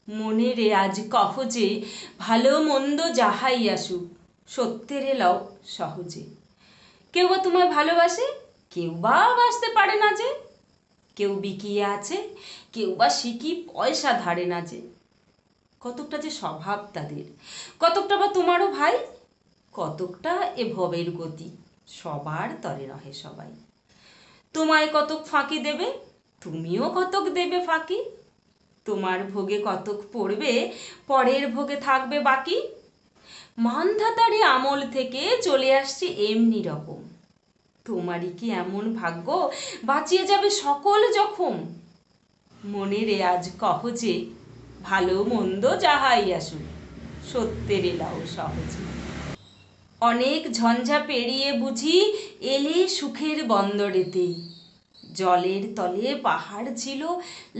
মনেরে আজ কহ যে ভালো মন্দ যাহাই আসুক, সত্যের এলাও সহজে। কেউ বা তোমায় ভালোবাসে, কেউ বা বাসতে পারে না যে। কেউ বিকিয়ে আছে, কেউ বা শিকি পয়সা ধারে না যে। কতকটা যে স্বভাব তাদের, কতকটা বা তোমারও ভাই, কতকটা এ ভবের গতি, সবার তরে রহে সবাই। তোমায় কতক ফাঁকি দেবে, তুমিও কতক দেবে ফাঁকি। তোমার ভোগে কতক পড়বে, পরের ভোগে থাকবে বাকি। মানধাতারি আমল থেকে চলে আসছে এমনি রকম। তোমারই কি এমন ভাগ্য, বাঁচিয়ে যাবে সকল জখম। মনেরে আজ কহ যে ভালো মন্দ যাহাই আসুক, সত্যের এলাও সহজে। অনেক ঝঞ্ঝা পেরিয়ে বুঝি এলে সুখের বন্দরেতে। জলের তলে পাহাড় ছিল,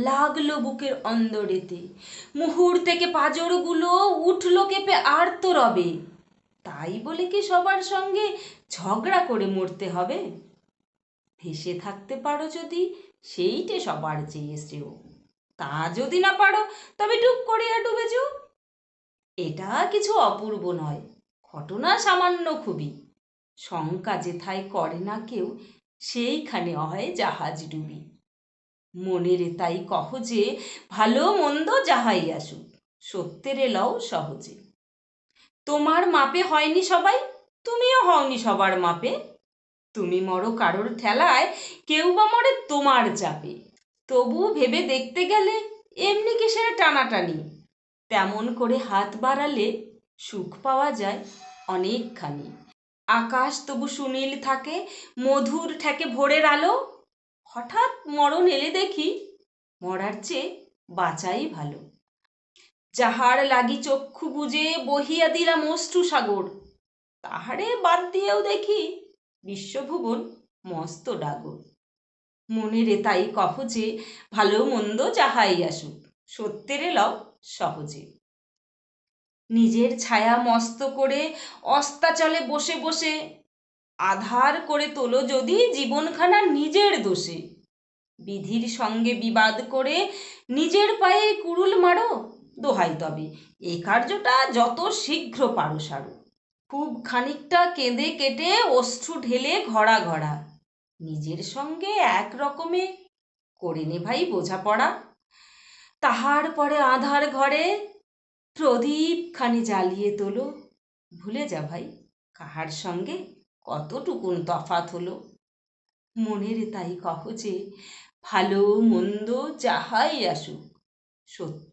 লাগলো বুকের অন্দরেতে। মুহুর থেকে পাঁজরগুলো উঠল কেঁপে আর্ত রবে। তাই বলে কি সবার সঙ্গে ঝগড়া করে মরতে হবে? ভেসে থাকতে পারো যদি, সেইটে সবার চেয়ে শ্রেয়। তা যদি না পারো, তবে ডুব করিয়া ডুবে যেও। এটা কিছু অপূর্ব নয়, ঘটনা সামান্য খুবই। শঙ্কা যেথায় করে না কেউ, সেইখানে হয় জাহাজ ডুবি। মনেরে তাই কহ যে ভালো মন্দ যাহাই আসুক, সত্যের এলাও সহজে। তোমার মাপে হয়নি সবাই, তুমিও হওনি সবার মাপে। তুমি মরো কারোর ঠেলায়, কেউ বা মরে তোমার চাপে। তবু ভেবে দেখতে গেলে এমনি কিসের টানাটানি। তেমন করে হাত বাড়ালে সুখ পাওয়া যায় অনেকখানি। আকাশ তবু সুনীল থাকে, মধুর ঠেকে ভোরের আলো। হঠাৎ মরণ এলে দেখি, মরার চেয়ে বাঁচাই ভালো। যাহার লাগি চক্ষু বুজে বহিয়া দিলাম অশ্রু সাগর, তাহারে বাদ দিয়েও দেখি বিশ্বভুবন মস্ত ডাগর। মনেরে তাই কহ যে ভালো মন্দ যাহাই আসুক, সত্যের এলাও সহজে। নিজের ছায়া মস্ত করে অস্তাচলে বসে বসে, আধার করে তোলো যদি জীবনখানা নিজের দোষে। বিধির সঙ্গে বিবাদ করে নিজের পায়ে কুড়ুল মারো, দোহাই তবে এই কার্যটা যত শীঘ্র পারো সারো। খুব খানিকটা কেঁদে কেটে অশ্রু ঢেলে ঘড়া ঘড়া, নিজের সঙ্গে এক রকমে করে নে ভাই বোঝাপড়া। তাহার পরে আঁধার ঘরে প্রদীপ খানি জ্বালিয়ে তোলো, ভুলে যা ভাই কাহার সঙ্গে কতটুকুন তফাৎ হলো। মনের তাই কহ যে ভালো মন্দ যাহাই আসুক, সত্যি